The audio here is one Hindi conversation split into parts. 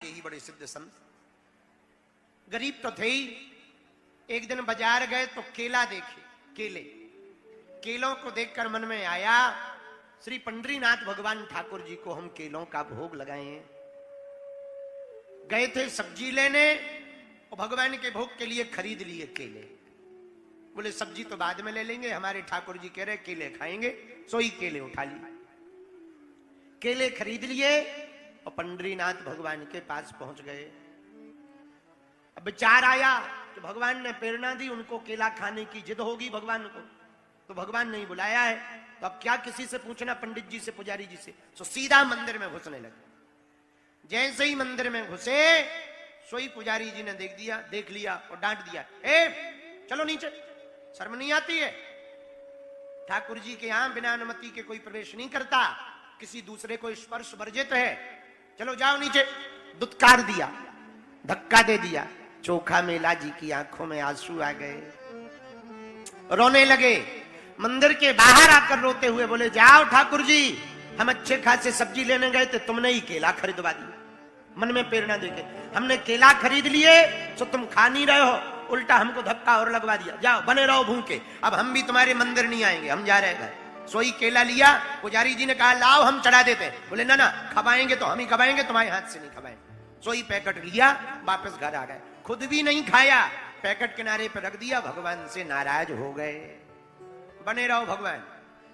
यही बड़े सिद्ध संत गरीब तो थे ही। एक दिन बाजार गए तो केला देखे, केलों को देखकर मन में आया श्री पंडरीनाथ भगवान ठाकुर जी को हम केलों का भोग लगाए हैं। गए थे सब्जी लेने और भगवान के भोग के लिए खरीद लिए केले। बोले सब्जी तो बाद में ले लेंगे, हमारे ठाकुर जी कह रहे केले खाएंगे, सोई केले उठा लिए। केले खरीद लिए और पंडरीनाथ भगवान के पास पहुंच गए। अब विचार आया कि भगवान ने प्रेरणा दी, उनको केला खाने की जिद होगी भगवान को, तो भगवान ने बुलाया है तो अब क्या किसी से पूछना, पंडित जी से, पुजारी जी से। तो सीधा मंदिर में घुसने लगे। जैसे ही मंदिर में घुसे सोई पुजारी जी ने देख लिया और डांट दिया, ए चलो नीचे, शर्म नहीं आती है? ठाकुर जी के यहां बिना अनुमति के कोई प्रवेश नहीं करता, किसी दूसरे को स्पर्श वर्जित है, चलो जाओ नीचे। दुत्कार दिया, धक्का दे दिया। चोखा मेला जी की आंखों में आंसू आ गए, रोने लगे। मंदिर के बाहर आकर रोते हुए बोले, जाओ ठाकुर जी, हम अच्छे खासे सब्जी लेने गए थे, तुमने ही केला खरीदवा दिया। मन में प्रेरणा देके, हमने केला खरीद लिए तो तुम खा नहीं रहे हो, उल्टा हमको धक्का और लगवा दिया, जाओ बने रहो भूखे, अब हम भी तुम्हारे मंदिर नहीं आएंगे, हम जा रहे हैं। सोई केला लिया, पुजारी जी ने कहा लाओ हम चढ़ा देते हैं। बोले ना ना, खवाएंगे तो हम ही खवाएंगे, तुम्हारे हाथ से नहीं खवाएंगे। सोई पैकेट लिया, वापस घर आ गए, खुद भी नहीं खाया, पैकेट किनारे पर रख दिया। भगवान से नाराज हो गए, बने रहो भगवान,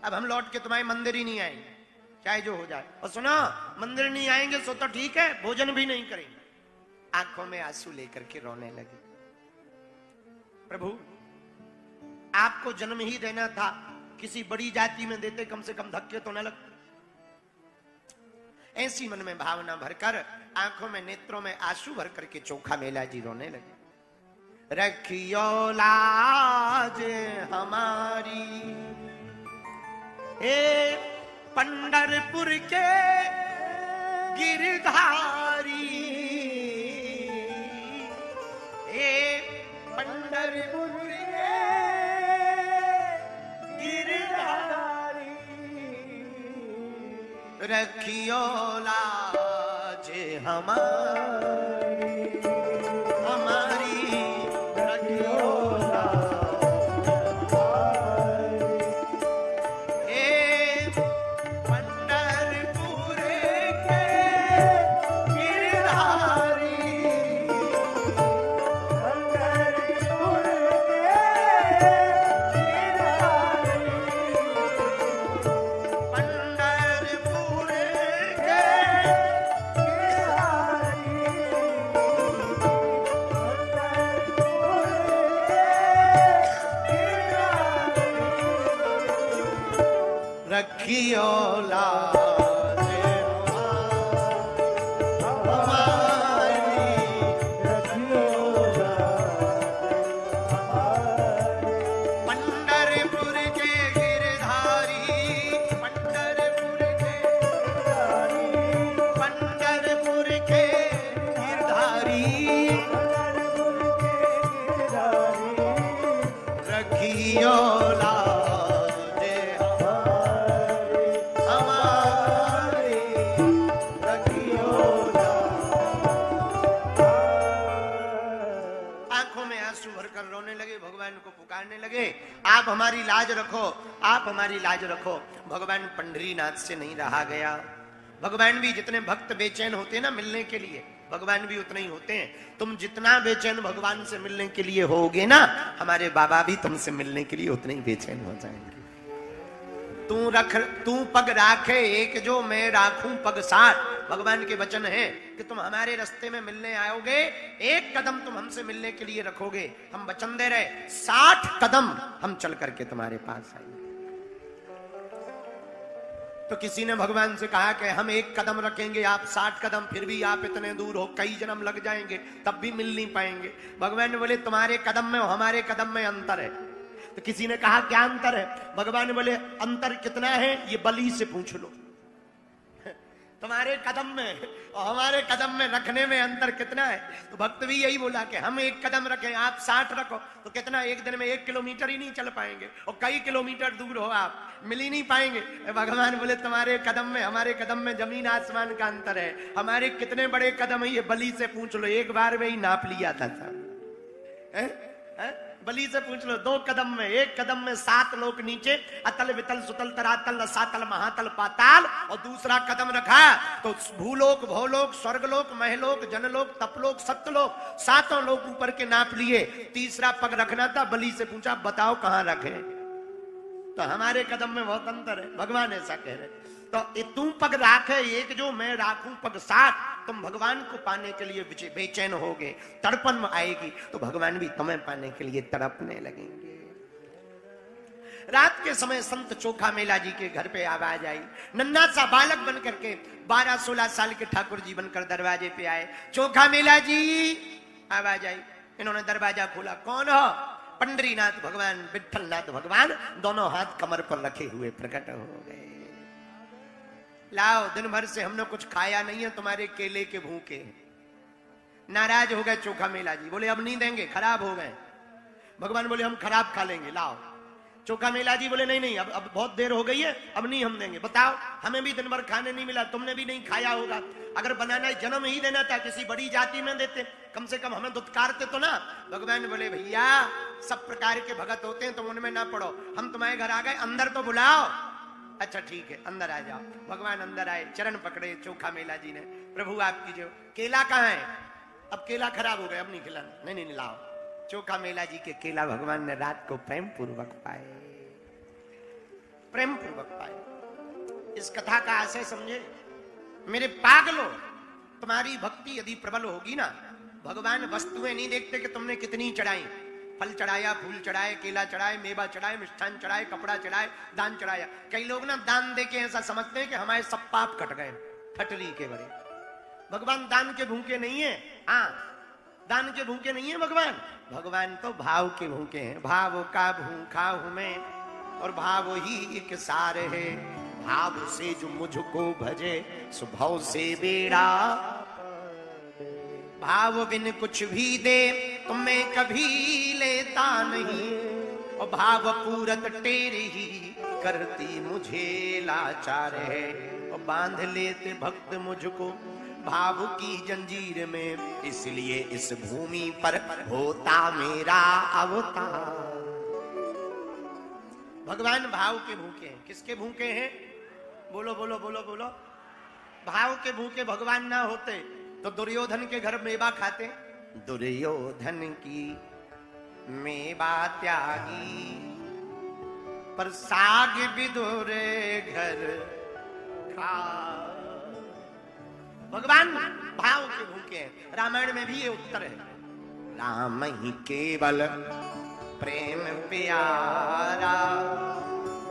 अब हम लौट के तुम्हारे मंदिर ही नहीं आएंगे, चाहे जो हो जाए। और सुनो, मंदिर नहीं आएंगे सो तो ठीक है, भोजन भी नहीं करेंगे। आंखों में आंसू लेकर के रोने लगे। प्रभु आपको जन्म ही देना था, किसी बड़ी जाति में देते, कम से कम धक्के तो न लगते। ऐसी मन में भावना भरकर, आंखों में नेत्रों में आंसू भर करके चोखा मेला जी रोने लगे। रखियो लाज हमारी हे पंढरपुर के गिरधारी, हे पंढरपुर के गिरधारी, रखियो लाज हमारी, हमारी रखियो लाज हमारी। हे पंढरपुर के गिरधारी, पंढरपुर के गिरधारी, पंढरपुर के रखियो लाज हमारी, रखियो लाज हमारी। पंढरपुर के गिरधारी, पंढरपुर के गिरधारी, पंढरपुर के गिरधारी, पंढरपुर के गिरधारी, रखियो को पुकारने लगे, आप हमारी लाज रखो, आप हमारी लाज रखो। भगवान पंढरीनाथ से नहीं रहा गया। भगवान भी जितने भक्त बेचैन होते हैं ना मिलने के लिए, भगवान भी उतने ही होते हैं। तुम जितना बेचैन भगवान से मिलने के लिए होगे ना, हमारे बाबा भी तुमसे मिलने के लिए उतने ही बेचैन हो जाएंगे। तू पग राखे एक जो, मैं राखूं पग साथ। भगवान के वचन है कि तुम हमारे रास्ते में मिलने आओगे, एक कदम तुम हमसे मिलने के लिए रखोगे, हम वचन दे रहे 60 कदम हम चल करके तुम्हारे पास आएंगे। तो किसी ने भगवान से कहा कि हम एक कदम रखेंगे, आप 60 कदम, फिर भी आप इतने दूर हो, कई जन्म लग जाएंगे, तब भी मिल नहीं पाएंगे। भगवान ने बोले तुम्हारे कदम में और हमारे कदम में अंतर है। तो किसी ने कहा क्या अंतर है? भगवान बोले अंतर कितना है ये बलि से पूछ लो। तुम्हारे कदम में और हमारे कदम में रखने में अंतर कितना है। तो भक्त भी यही बोला कि हम 1 कदम रखें, आप 60 रखो, तो कितना, एक दिन में 1 किलोमीटर ही नहीं चल पाएंगे, और कई किलोमीटर दूर हो आप, मिल ही नहीं पाएंगे। भगवान बोले तुम्हारे कदम में हमारे कदम में जमीन आसमान का अंतर है। हमारे कितने बड़े कदम है ये बलि से पूछ लो, एक बार में ही नाप लिया था सब। बलि से पूछ लो, 2 कदम में, 1 कदम में 7 लोक नीचे, अतल वितल सुतल तरातल रसातल महातल पाताल, और दूसरा कदम रखा तो भूलोक भौलोक स्वर्गलोक महलोक जनलोक तपलोक सत्यलोक, 7 लोक ऊपर के नाप लिए। तीसरा पग रखना था, बलि से पूछा बताओ कहां रखे। तो हमारे कदम में बहुत अंतर है, भगवान ऐसा कह रहे। तो तू पग राखे एक जो मैं राखूं पग 7, तुम भगवान को पाने के लिए बेचैन होगे, तड़पन आएगी, तो भगवान भी तुम्हें पाने के लिए तड़पने लगेंगे। रात के समय संत चोखा मेला जी के घर पे आवाज आई। नन्हा सा बालक बन करके 12-16 साल के ठाकुर जी बनकर दरवाजे पे आए। चोखा मेला जी, आवाज आई। इन्होंने दरवाजा खोला, कौन हो? पंडरीनाथ भगवान, विठलनाथ भगवान, दोनों हाथ कमर पर रखे हुए प्रकट हो गए। लाओ, दिन भर से हमने कुछ खाया नहीं है, तुम्हारे केले के भूखे। नाराज हो गए चोखा मेला जी, बोले अब नहीं देंगे, खराब हो गए। भगवान बोले हम खराब खा लेंगे, लाओ। चोखा मेला जी बोले नहीं नहीं, अब बहुत देर हो गई है, अब नहीं हम देंगे। बताओ, हमें भी दिन भर खाने नहीं मिला, तुमने भी नहीं खाया होगा। अगर बनाना जन्म ही देना था किसी बड़ी जाति में देते, कम से कम हमें दुत्कारते तो ना। भगवान बोले भैया सब प्रकार के भगत होते हैं, तुम उनमें ना पड़ो, हम तुम्हारे घर आ गए, अंदर तो बुलाओ। अच्छा ठीक है, अंदर आ जाओ। भगवान अंदर आए, चरण पकड़े चोखा मेला जी ने, प्रभु आपकी जो केला कहाँ है? अब केला खराब हो गया, अब नहीं खिलाना। नहीं नहीं लाओ। चोखा मेला जी के केला भगवान ने रात को प्रेम पूर्वक पाए, प्रेम पूर्वक पाए। इस कथा का आशय समझे मेरे पागलो, तुम्हारी भक्ति यदि प्रबल होगी ना, भगवान वस्तुएं नहीं देखते कि तुमने कितनी चढ़ाई, फल चढ़ाया, फूल चढ़ाए, केला चढ़ाए, मेवा चढ़ाए, मिष्ठान चढ़ाए, कपड़ा चढ़ाए, दान चढ़ाया। कई लोग ना दान दे के ऐसा समझते हैं कि हमारे सब पाप कट गए, ठटरी के बड़े। भगवान दान के भूखे नहीं है। हाँ, दान के भूखे नहीं है भगवान, भगवान तो भाव के भूखे हैं। भाव का भूखा हूं मैं और भाव ही एक सार है, भाव से जो मुझको भजे स्वभाव से बेड़ा। भाव बिन कुछ भी दे तो मैं कभी लेता नहीं, और भाव पूरत टेरे ही करती मुझे लाचार है। और बांध लेते भक्त मुझको भाव की जंजीर में, इसलिए इस भूमि पर होता मेरा अवतार। भगवान भाव के भूखे हैं। किसके भूखे हैं? बोलो बोलो बोलो बोलो। भाव के भूखे भगवान ना होते तो दुर्योधन के घर मेवा खाते। दुर्योधन की मेवा त्यागी, पर साग विदुर घर खा। भगवान भाव के भूखे हैं। रामायण में भी ये उत्तर है, राम ही केवल प्रेम प्यारा,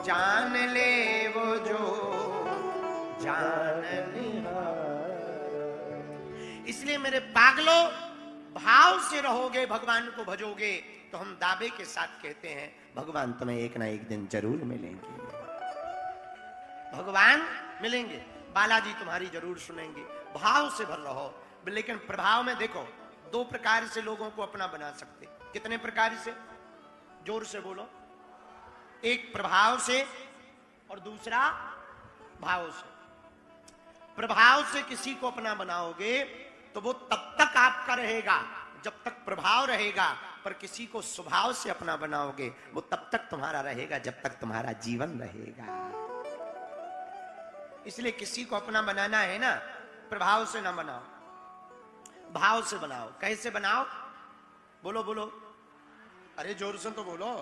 जान ले वो जो जान निहारा। इसलिए मेरे पागलो, भाव से रहोगे, भगवान को भजोगे, तो हम दावे के साथ कहते हैं भगवान तुम्हें एक ना एक दिन जरूर मिलेंगे। भगवान मिलेंगे, बालाजी तुम्हारी जरूर सुनेंगे। भाव से भर रहो। लेकिन प्रभाव में देखो, 2 प्रकार से लोगों को अपना बना सकते। कितने प्रकार से? जोर से बोलो। एक प्रभाव से और दूसरा भाव से। प्रभाव से किसी को अपना बनाओगे तो वो तब तक आपका रहेगा जब तक प्रभाव रहेगा, पर किसी को स्वभाव से अपना बनाओगे वो तब तक तुम्हारा रहेगा जब तक तुम्हारा जीवन रहेगा। इसलिए किसी को अपना बनाना है ना, प्रभाव से ना बनाओ, भाव से बनाओ। कैसे बनाओ? बोलो बोलो, अरे जोर से तो बोलो।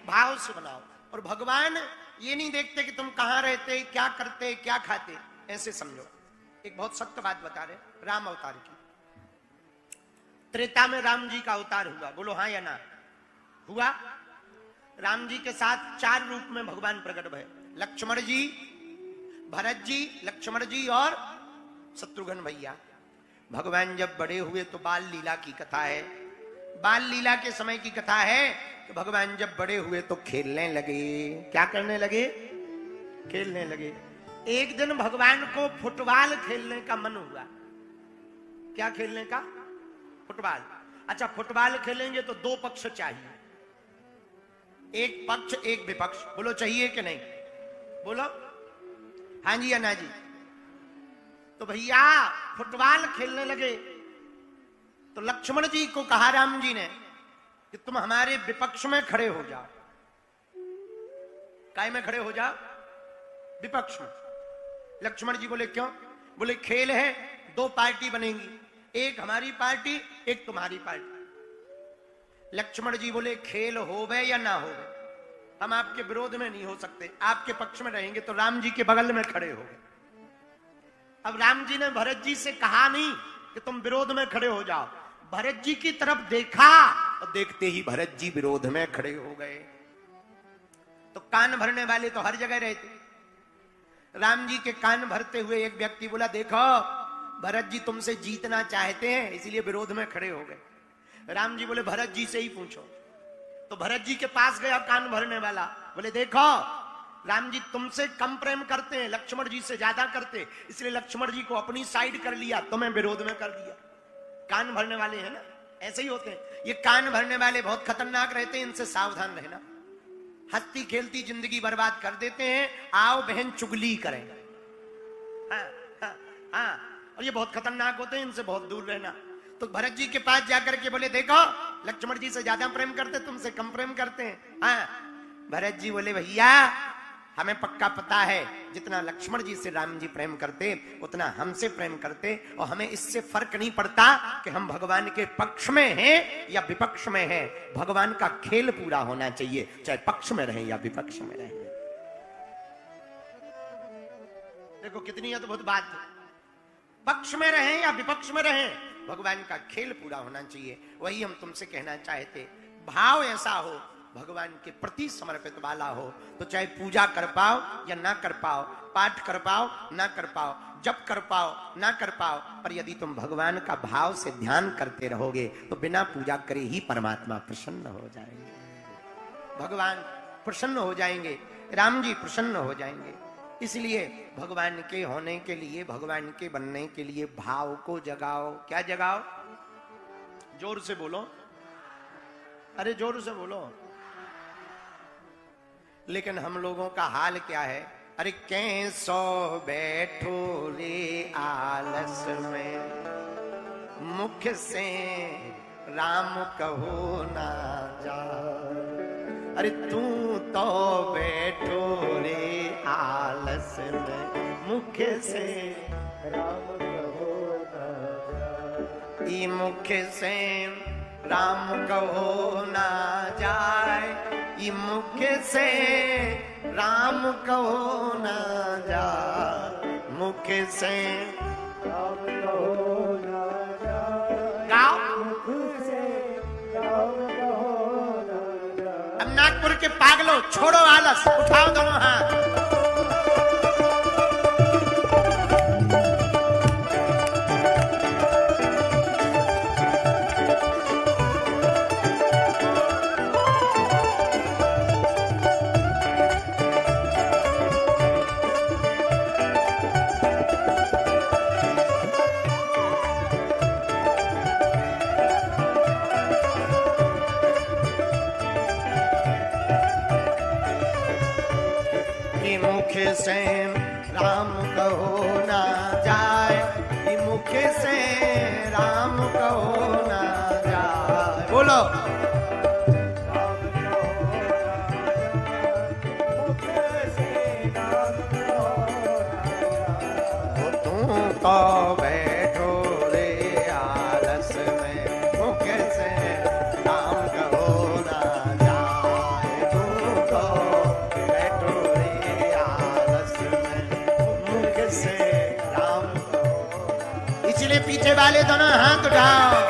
भाव से बनाओ। और भगवान ये नहीं देखते कि तुम कहां रहते, क्या करते, क्या खाते, ऐसे समझो। एक बहुत सत्य बात बता रहे, राम अवतार की। त्रेता में राम जी का अवतार हुआ, बोलो हाँ या ना? हुआ। राम जी के साथ 4 रूप में भगवान प्रकट भय। लक्ष्मण जी, भरत जी, लक्ष्मण जी और शत्रुघ्न भैया। भगवान जब बड़े हुए तो बाल लीला की कथा है। बाल लीला के समय की कथा है कि भगवान जब बड़े हुए तो खेलने लगे। क्या करने लगे? खेलने लगे। एक दिन भगवान को फुटबॉल खेलने का मन हुआ। क्या खेलने का? फुटबॉल। अच्छा, फुटबॉल खेलेंगे तो दो पक्ष चाहिए, एक पक्ष एक विपक्ष। बोलो चाहिए कि नहीं? बोलो हाँ जी या ना जी। तो भैया फुटबॉल खेलने लगे तो लक्ष्मण जी को कहा राम जी ने कि तुम हमारे विपक्ष में खड़े हो जाओ। काय में खड़े हो जाओ? विपक्ष में। लक्ष्मण जी बोले क्यों? बोले खेल है, दो पार्टी बनेंगी, एक हमारी पार्टी एक तुम्हारी पार्टी। लक्ष्मण जी बोले खेल होवे या ना होवे, हम आपके विरोध में नहीं हो सकते, आपके पक्ष में रहेंगे। तो राम जी के बगल में खड़े हो गए। अब राम जी ने भरत जी से कहा नहीं कि तुम विरोध में खड़े हो जाओ, भरत जी की तरफ देखा और देखते ही भरत जी विरोध में खड़े हो गए। तो कान भरने वाले तो हर जगह रहते। राम जी के कान भरते हुए एक व्यक्ति बोला देखो भरत जी तुमसे जीतना चाहते हैं इसलिए विरोध में खड़े हो गए। राम जी बोले भरत जी से ही पूछो। तो भरत जी के पास गया कान भरने वाला, बोले देखो राम जी तुमसे कम प्रेम करते हैं, लक्ष्मण जी से ज्यादा करते, इसलिए लक्ष्मण जी को अपनी साइड कर लिया, तुम्हें विरोध में कर दिया। कान भरने वाले हैं ना, ऐसे ही होते हैं। ये कान भरने वाले बहुत खतरनाक रहते हैं, इनसे सावधान रहना। हंसती खेलती जिंदगी बर्बाद कर देते हैं। आओ बहन चुगली करें। हाँ, हाँ, हाँ। और ये बहुत खतरनाक होते हैं, इनसे बहुत दूर रहना। तो भरत जी के पास जाकर के बोले देखो लक्ष्मण जी से ज्यादा प्रेम करते, तुमसे कम प्रेम करते हैं। हाँ। भरत जी बोले भैया हमें पक्का पता है जितना लक्ष्मण जी से राम जी प्रेम करते उतना हमसे प्रेम करते, और हमें इससे फर्क नहीं पड़ता कि हम भगवान के पक्ष में हैं या विपक्ष में हैं। भगवान का खेल पूरा होना चाहिए, चाहे पक्ष में रहें या विपक्ष में रहें। देखो कितनी अद्भुत बात है। पक्ष में रहें या विपक्ष में रहें, भगवान का खेल पूरा होना चाहिए। वही हम तुमसे कहना चाहते। भाव ऐसा हो, भगवान के प्रति समर्पित वाला हो, तो चाहे पूजा कर पाओ या ना कर पाओ, पाठ कर पाओ ना कर पाओ, जप कर पाओ ना कर पाओ, पर यदि तुम भगवान का भाव से ध्यान करते रहोगे तो बिना पूजा करे ही परमात्मा प्रसन्न हो जाएंगे, भगवान प्रसन्न हो जाएंगे, राम जी प्रसन्न हो जाएंगे। इसलिए भगवान के होने के लिए, भगवान के बनने के लिए भाव को जगाओ। क्या जगाओ? जोर से बोलो, अरे जोर से बोलो। लेकिन हम लोगों का हाल क्या है? अरे कैसो बैठो रे आलस में, मुख से राम कहो ना जा। अरे तू तो बैठो रे आलस में, मुख से राम कहो ना जा। ई मुख से राम कहो ना जाए, ई मुख से राम कहो ना जा, मुख से राम कहो ना जा। गाओ, मुख से राम कहो ना जा। अब नागपुर के पागलों छोड़ो आलस, उठाओ दोनों हाथ। मुख से राम कहो ना जाए, मुख से राम कहो ना जाए। बोलो मुख से राम कहो ना जाए। तू तो बैठो रे आलस में, मुख से राम कहो ना जाए। तू तो बैठो रे आलस में, मुख से राम कहो। इसलिए पीछे वाले दोनों हाथ उठाओ।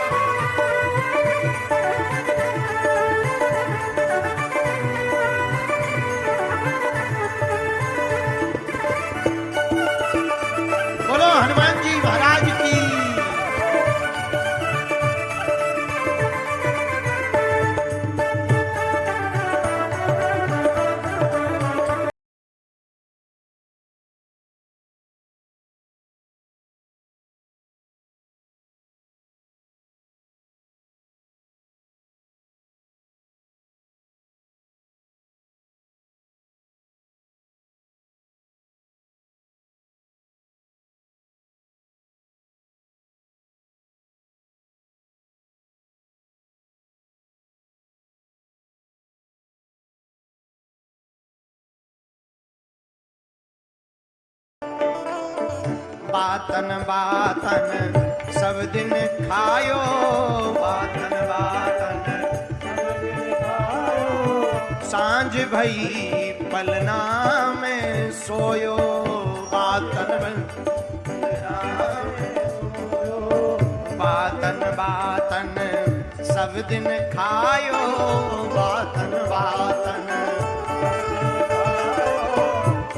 बातन बातन सब दिन खायो, बातन बातन सब दिन खायो, सांझ भई पलना में सोयो, बातन बातन बातन सब दिन खायो, बातन बातन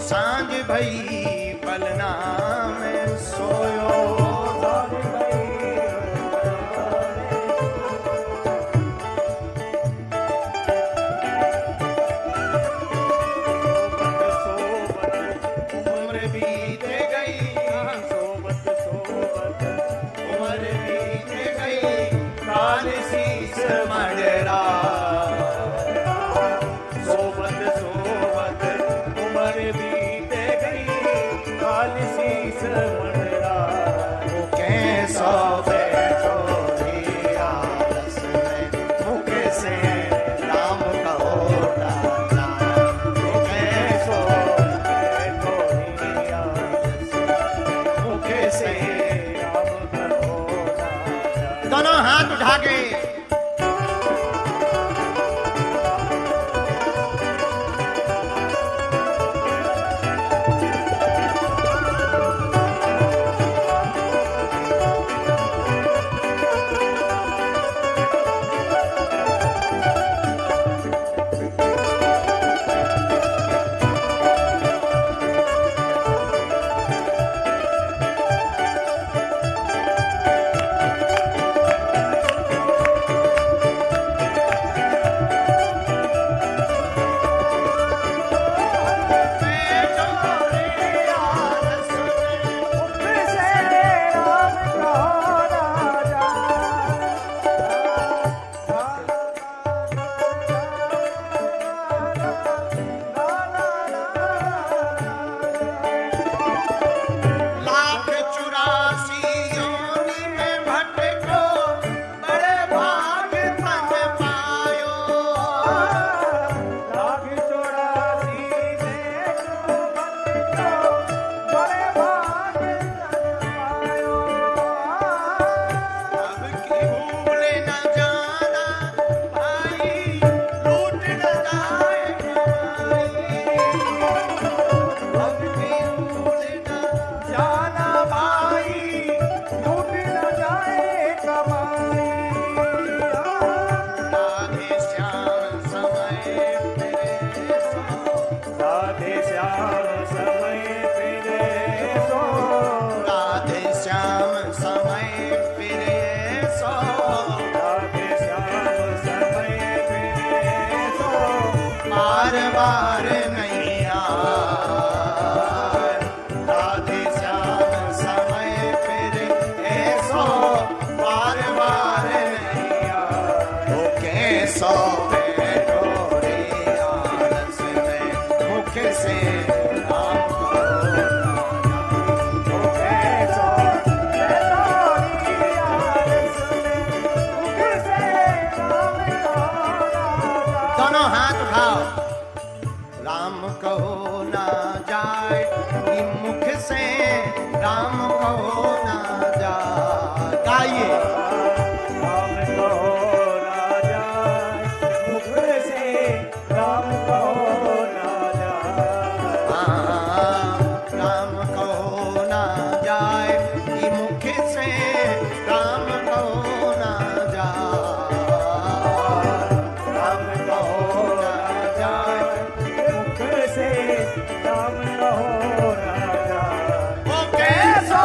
सांझ भई पलना में सोयो, उम्र बीत गई, सोबत सोबत उम्र बीत गई, काल शीस मडरा, सोबत सोबत उम्र बीत गई, काल शीस मडरा, वो कैसो बैठो रे आलस में, मुख से राम कहो राजा, वो कैसो बैठो रे आलस में, मुख से राम कहो राजा। दोनों हाथ उठा के बार नहीं आए, राधे श्याम समय फिर ऐसो बार बार नहीं आए, वो कैसो बैठो रे आलस में, मुख से राम कहो राजा, वो कैसो बैठो रे आलस में, मुख से राम कहो राजा। दोनों हाथ उठाओ, राम कहो ना जाए, कि मुख से राम कहो ना जाए, गाइए। राम कहो ना जाए, मुख से राम कहो ना जाए, राम कहो ना जाए, कि मुख से राम कहो ना जाए, राम कहो ना जाए, से राम कहो राजा, वो कैसो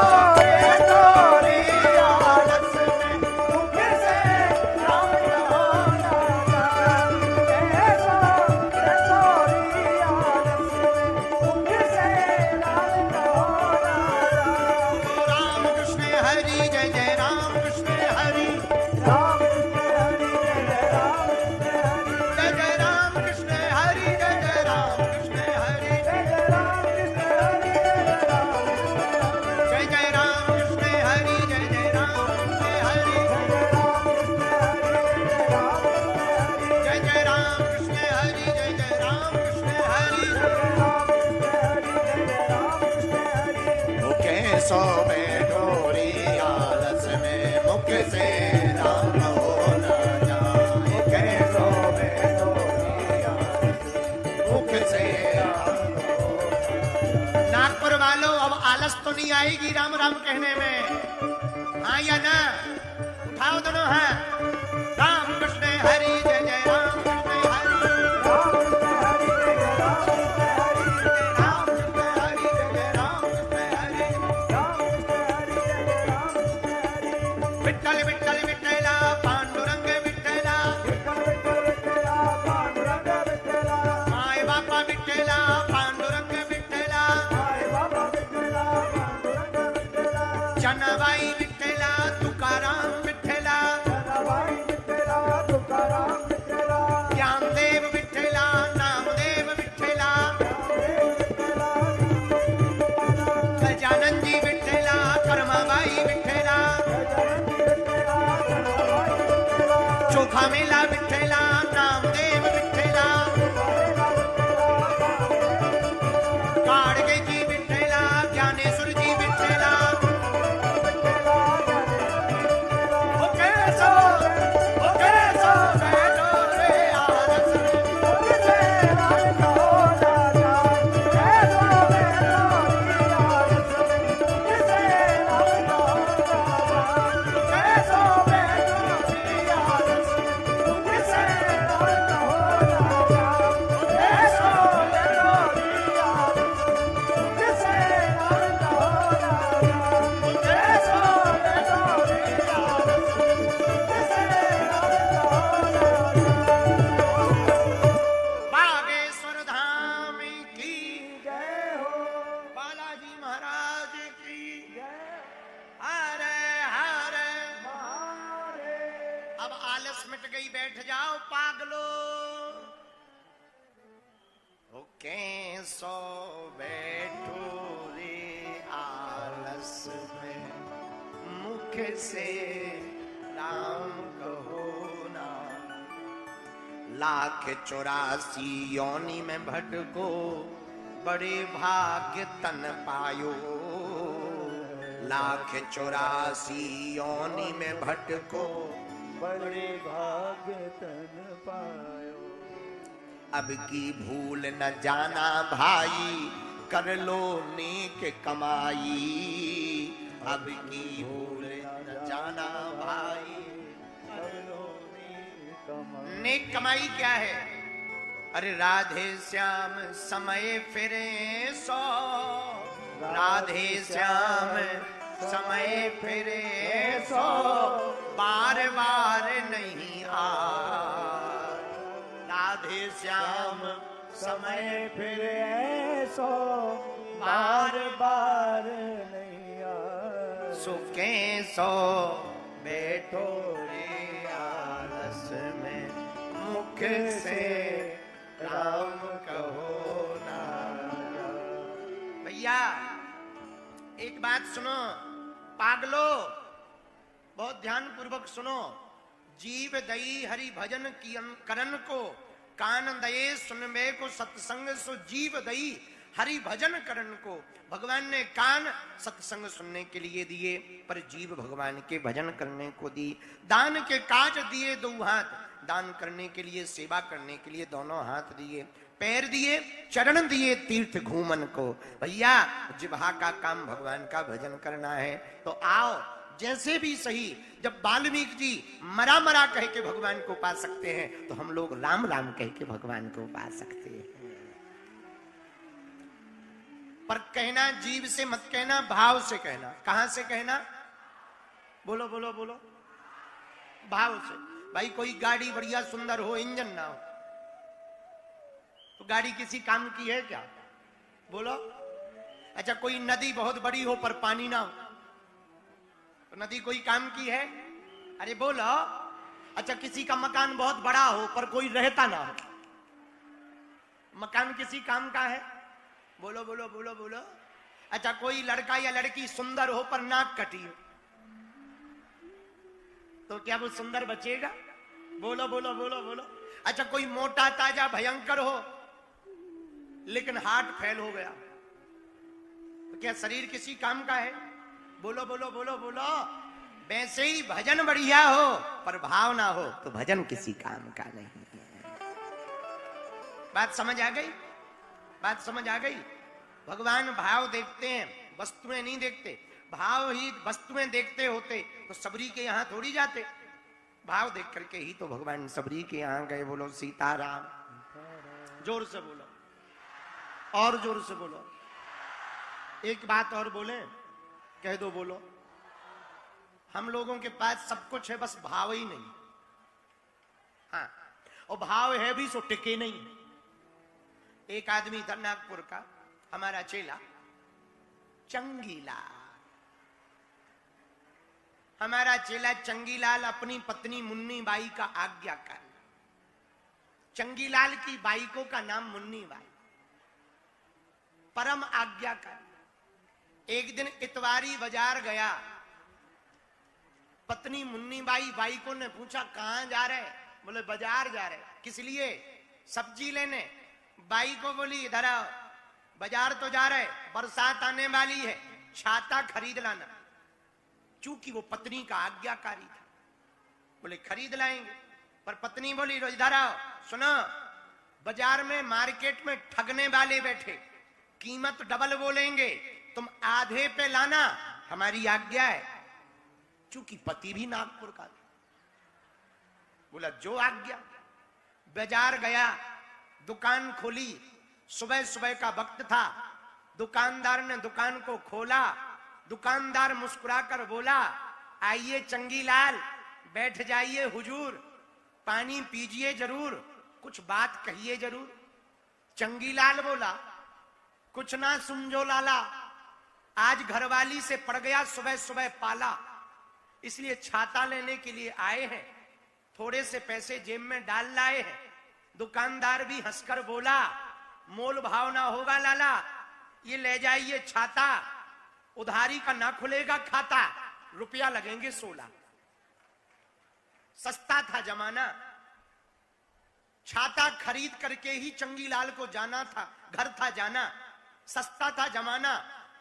मुख से राम कहो ना जाए, कैसो बैठो मुख से राम कहो ना। नागपुर वालों, अब आलस तो नहीं आएगी राम राम कहने में, हाँ या ना? उठाओ दोनों हाथ। राम कृष्ण हरि जय जय राम कृष्ण हरि, राम कृष्ण हरि जय जय राम कृष्ण हरि, राम कृष्ण हरि जय जय राम कृष्ण हरि, राम कृष्ण हरि जय जय राम कृष्ण हरि। विठ्ठल विठ्ठल विठ्ठला पांडुरंग विठ्ठला, विठ्ठल विठ्ठल विठ्ठला पांडुरंग विठ्ठला, माय बापा विठ्ठला पांडुरंग विठ्ठला, माय बापा विठ्ठला पांडुरंग विठ्ठला, जनाबाई विठ्ठला तुकाराम विठ्ठला, जनाबाई विठ्ठला तुकाराम विठ्ठला, ज्ञानदेव विठ्ठला नामदेव विठ्ठला, गजानन जी विठ्ठला कर्माबाई विठ्ठला, चोखा मेला विठ्ठला नामदेव विठ्ठला, गाडगे जी विठ्ठला ज्ञानेश्वर जी विठ्ठला, ओके सो बैठो रे आलस में, मुख से राम कहो ना जाए, कैसो बैठो रे आलस में, मुख से राम कहो ना जाए, कैसो बैठो रे आलस में, मुख से राम कहो ना जाए, कैसो बैठो रे आलस में, मुख से राम कहो ना जाए, कैसो बैठो रे आलस में, मुख से राम कहो ना जाए। बागेश्वर धाम की जय हो, बालाजी महाराज की जय, हरे हरे महादेव। अब आलस मिट गई, बैठ जाओ पागलो, ओके सो बैठो रे आलस में, मुख से राम कहो ना। लाख 84 योनि में भटको, बड़े भाग्य तन पायो, लाख 84 योनि में भटको, बड़े भाग्य तन पायो। अब की भूल न जाना भाई, कर लो नेक कमाई, अब की भूल न जाना भाई, कर लो नेक कमाई। नेक कमाई क्या है? अरे राधे श्याम समय फिरे सो, राधे श्याम समय फिरे सो, बार बार नहीं आ, राधे श्याम समय फिरे सो, बार बार नहीं आ, सुखे सो बैठो रे आलस में, मुख से राम कहो ना। भैया एक बात सुनो पागलो, बहुत ध्यान पूर्वक सुनो। जीव दई हरि भजन कियन करन को, कान दये सुनबे को सत्संग सो जीव दई हरि भजन करन को। भगवान ने कान सत्संग सुनने के लिए दिए, पर जीव भगवान के भजन करने को दी। दान के काज दिए दो हाथ, दान करने के लिए, सेवा करने के लिए दोनों हाथ दिए। पैर दिए, चरण दिए तीर्थ घूमन को। भैया जिह्वा का काम भगवान का भजन करना है तो आओ, जैसे भी सही। जब वाल्मीकि जी मरा मरा कह के भगवान को पा सकते हैं, तो हम लोग राम राम कह के भगवान को पा सकते हैं। पर कहना जीव से मत कहना, भाव से कहना। कहां से कहना? बोलो बोलो बोलो, भाव से। भाई कोई गाड़ी बढ़िया सुंदर हो, इंजन ना हो, तो गाड़ी किसी काम की है क्या? बोलो। अच्छा कोई नदी बहुत बड़ी हो पर पानी ना हो, तो नदी कोई काम की है? अरे बोलो। अच्छा किसी का मकान बहुत बड़ा हो पर कोई रहता ना हो, मकान किसी काम का है? बोलो बोलो बोलो बोलो। अच्छा कोई लड़का या लड़की सुंदर हो पर नाक कटी हो, तो क्या वो सुंदर बचेगा? बोलो बोलो बोलो बोलो। अच्छा कोई मोटा ताजा भयंकर हो लेकिन हार्ट फेल हो गया, तो क्या शरीर किसी काम का है? बोलो बोलो बोलो बोलो। वैसे ही भजन बढ़िया हो पर भाव ना हो तो भजन किसी काम का नहीं है। बात समझ आ गई? बात समझ आ गई? भगवान भाव देखते हैं, वस्तुएं नहीं देखते। भाव ही वस्तुएं देखते होते तो सबरी के यहां थोड़ी जाते। भाव देख करके ही तो भगवान सबरी के यहां गए। बोलो सीताराम। जोर से बोलो, और जोर से बोलो। एक बात और बोले, कह दो, बोलो। हम लोगों के पास सब कुछ है, बस भाव ही नहीं। हाँ, और भाव है भी सो टिके नहीं। एक आदमी था नागपुर का, हमारा चेला चंगीलाल। हमारा चेला चंगीलाल अपनी पत्नी मुन्नी बाई का आज्ञाकारी। चंगीलाल की बाईकों का नाम मुन्नी बाई, परम आज्ञाकारी। एक दिन इतवारी बाजार गया। पत्नी मुन्नी बाईकों ने पूछा कहां जा रहे? बोले बाजार जा रहे। किस लिए? सब्जी लेने। बाई को बोली इधर आओ, बाजार तो जा रहे, बरसात आने वाली है, छाता खरीद लाना। चूंकि वो पत्नी का आज्ञाकारी था, बोले खरीद लाएंगे। पर पत्नी बोली इधर आओ, सुनो, बाजार में मार्केट में ठगने वाले बैठे, कीमत डबल बोलेंगे, तुम आधे पे लाना, हमारी आज्ञा है। चूंकि पति भी नागपुर का था, बोला जो आज्ञा। बाजार गया, दुकान खोली। सुबह सुबह का वक्त था। दुकानदार ने दुकान को खोला। दुकानदार मुस्कुराकर बोला, आइए चंगीलाल, बैठ जाइए हुजूर, पानी पीजिए जरूर, कुछ बात कहिए जरूर। चंगीलाल बोला, कुछ ना समझो लाला, आज घरवाली से पड़ गया सुबह सुबह पाला, इसलिए छाता लेने के लिए आए हैं, थोड़े से पैसे जेब में डाल लाए हैं। दुकानदार भी हंसकर बोला, मोल भाव ना होगा लाला, ये ले जाइए छाता, उधारी का ना खुलेगा खाता, रुपया लगेंगे 16। सस्ता था जमाना। छाता खरीद करके ही चंगीलाल को जाना था, घर था जाना। सस्ता था जमाना,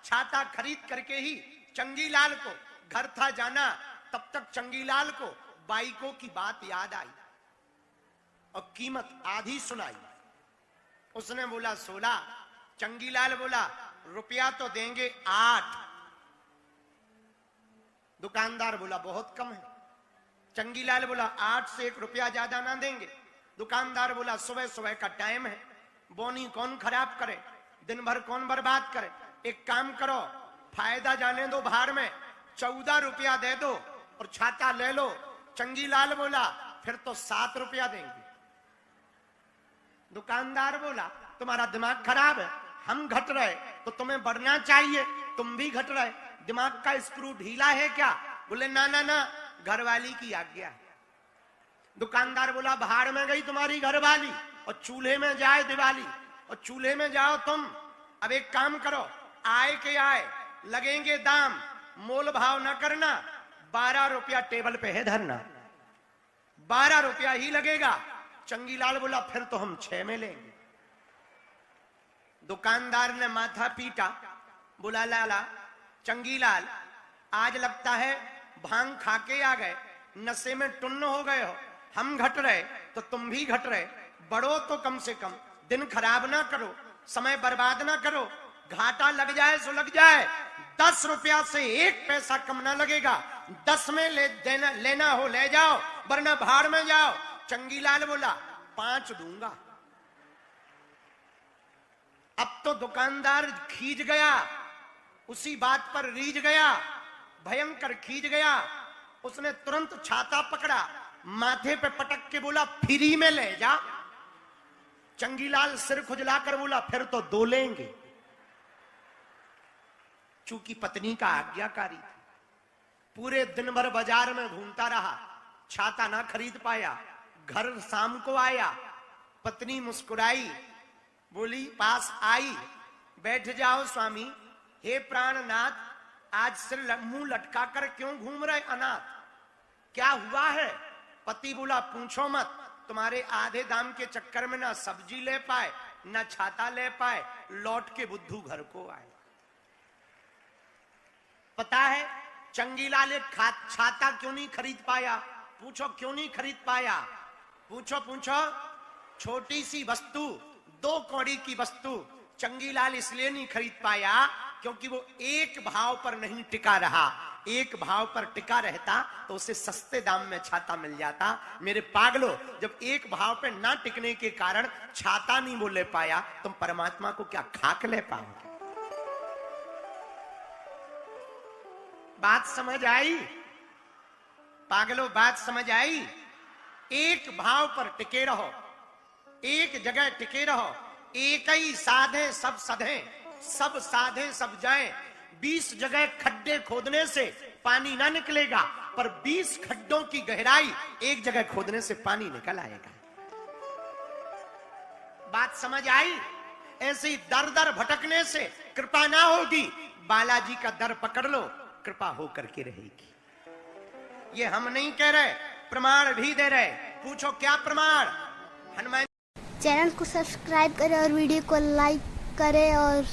छाता खरीद करके ही चंगीलाल को घर था जाना। तब तक चंगीलाल को बाईकों की बात याद आई और कीमत आधी सुनाई। उसने बोला 16। चंगीलाल बोला रुपया तो देंगे 8। दुकानदार बोला बहुत कम है। चंगीलाल बोला 8 से 1 रुपया ज्यादा ना देंगे। दुकानदार बोला सुबह सुबह का टाइम है, बोनी कौन खराब करे, दिन भर कौन बर्बाद करे, एक काम करो, फायदा जाने दो बाहर में, 14 रुपया दे दो और छाता ले लो। चंगीलाल बोला फिर तो 7 रुपया देंगे। दुकानदार बोला तुम्हारा दिमाग खराब है, हम घट रहे तो तुम्हें बढ़ना चाहिए, तुम भी घट रहे, दिमाग का स्क्रू ढीला है क्या? बोले ना ना ना, घरवाली की आज्ञा है। दुकानदार बोला बाहर में गई तुम्हारी घरवाली और चूल्हे में जाए दिवाली, और चूल्हे में जाओ तुम। अब एक काम करो, आए के आए लगेंगे दाम, मोल भाव न करना, 12 रुपया टेबल पे है धरना, 12 रुपया ही लगेगा। चंगीलाल बोला फिर तो हम 6 में लेंगे। दुकानदार ने माथा पीटा, बोला लाला चंगीलाल, आज लगता है भांग खा के आ गए, नशे में टुन्न हो गए हो, हम घट रहे तो तुम भी घट रहे, बढ़ो तो कम से कम, दिन खराब ना करो, समय बर्बाद ना करो, घाटा लग जाए सो लग जाए, 10 रुपया से 1 पैसा कम ना लगेगा, 10 में लेना हो ले जाओ, वरना भाड़ में जाओ। चंगीलाल बोला 5 दूंगा। अब तो दुकानदार खींच गया, उसी बात पर रीझ गया, भयंकर खींच गया। उसने तुरंत छाता पकड़ा, माथे पे पटक के बोला फ्री में ले जा। चंगीलाल सिर खुजलाकर बोला फिर तो 2 लेंगे। चूंकि पत्नी का आज्ञाकारी था, पूरे दिन भर बाजार में घूमता रहा, छाता ना खरीद पाया। घर शाम को आया, पत्नी मुस्कुराई, बोली पास आई, बैठ जाओ स्वामी। हे प्राणनाथ, आज सिर मुंह लटका कर क्यों घूम रहे अनाथ, क्या हुआ है? पति बोला पूछो मत, तुम्हारे आधे दाम के चक्कर में ना सब्जी ले पाए ना छाता ले पाए, लौट के बुद्धू घर को आए। पता है चंगीलाल एक छाता क्यों नहीं खरीद पाया? पूछो क्यों नहीं खरीद पाया? पूछो पूछो। छोटी सी वस्तु, 2 कौड़ी की वस्तु चंगीलाल इसलिए नहीं खरीद पाया क्योंकि वो एक भाव पर नहीं टिका रहा। एक भाव पर टिका रहता तो उसे सस्ते दाम में छाता मिल जाता। मेरे पागलों, जब एक भाव पर ना टिकने के कारण छाता नहीं वो ले पाया, तुम परमात्मा को क्या खाक ले पाओगे? बात समझ आई? पागलों, बात समझ आई? एक भाव पर टिके रहो, एक जगह टिके रहो। एक ही साधे सब सधे, सब साधे सब जाएं। 20 जगह खड्डे खोदने से पानी ना निकलेगा, पर 20 खड्डों की गहराई एक जगह खोदने से पानी निकल आएगा। बात समझ आई? ऐसे ही दर दर भटकने से कृपा ना होगी। बालाजी का दर पकड़ लो, कृपा होकर के रहेगी। ये हम नहीं कह रहे, प्रमाण भी दे रहे। पूछो क्या प्रमाण? हनुमान चैनल को सब्सक्राइब करें और वीडियो को लाइक करें और